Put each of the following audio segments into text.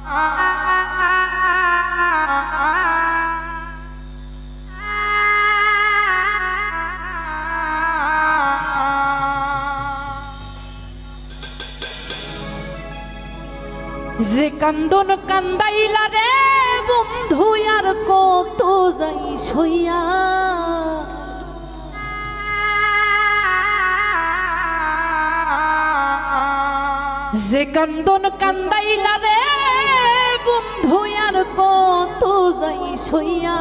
যে কান্দন কান্দাইলা রে বন্ধু আর কত যাই সইয়া, যে কান্দন কান্দাইলা রে বন্ধু আর কত যাই সইয়া,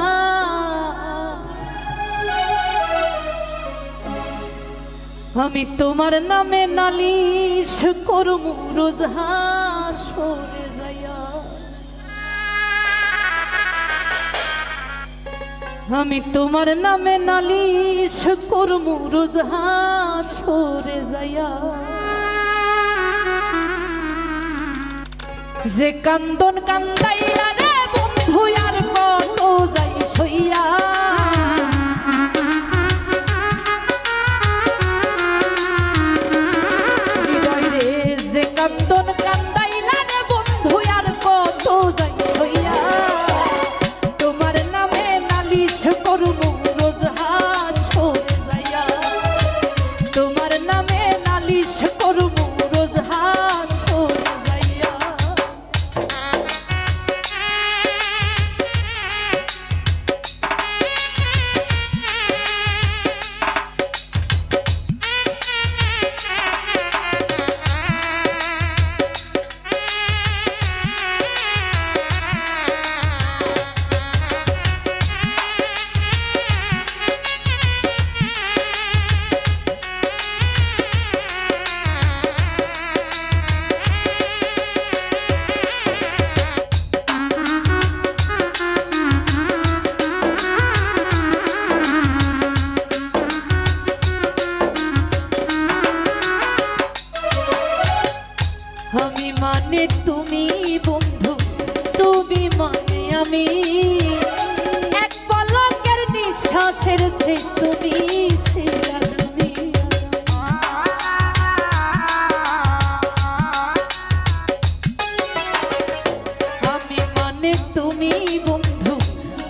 আমি তোমার নামে নালিশ করমু রোজ হাসরে যাইয়া, আমি তোমার নামে নালিশ করমু রোজ হাসরে যাইয়া। যে কান্দন কান্দাইলা রে বন্ধু আর কত যাই সইয়া, কান্দন কান্দাইলা রে বন্ধু আর কত যাই হইয়া, তোমার নামে নালিশ করবো রোজ হাসরে যাইয়া, তোমার নামে নালিশ করবো রোজ হাসরে যাইয়া। আমি মানে তুমি বন্ধু, তুমি মানে আমি, এক পলকের নিঃশ্বাসের চেয়ে তুমি ছিলা দামি। আমি মানে তুমি বন্ধু,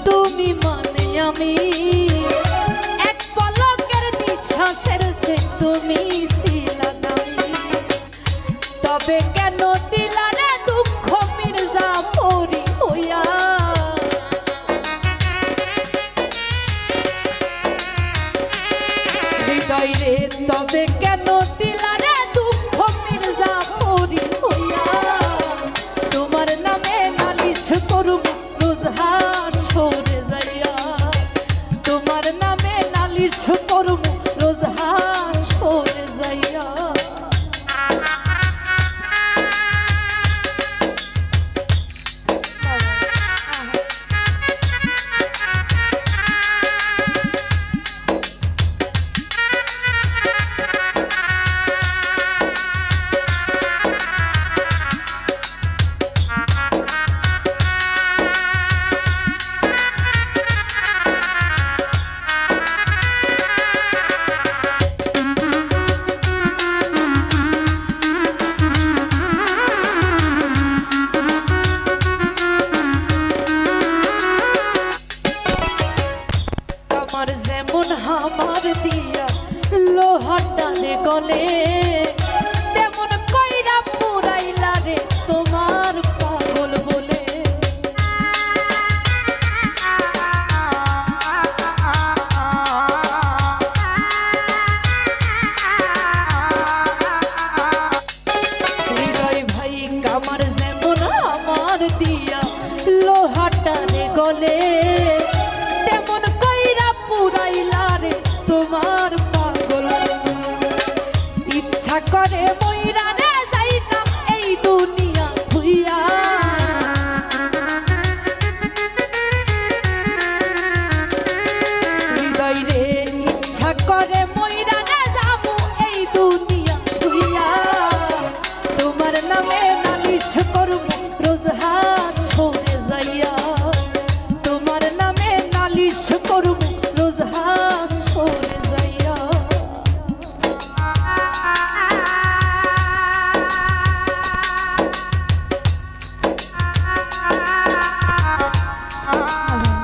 তুমি মানে আমি, এক পলকের নিঃশ্বাসের চেয়ে তুমি ছিলা দামি। তবে কেন দিলা রে দুঃখ মির্জা পরি হইয়া, হৃদয় রে তবে কেন দিলা রে দুঃখ মির্জা পরি হইয়া, তোমার নামে নালিশ করব রোজ হাসরে যাইয়া, তোমার নামে নালিশ করব রোজ হাসরে যাইয়া। আমার যেমন হামার দিয়া লোহাটা রে গলে, তেমন কইরা পুরাইলা রে তোমার পাগল বলে। হৃদয় ভাই আমার যেমন আমার দিয়া লোহাটা রে গলে, তেমন পুরাইলা রে তোমার পাগল। ইচ্ছা করে মইরা রে যাইতাম এই দুনিয়া ভুইয়া, হৃদয় রে ইচ্ছা করে মইরা রে যাবো এই দুনিয়া ভুইয়া, তোমার নামে নালিশ করব রোজ হাসরে যাইয়া, তোমার নামে নালিশ করব রোজ হাসরে আচ্ছা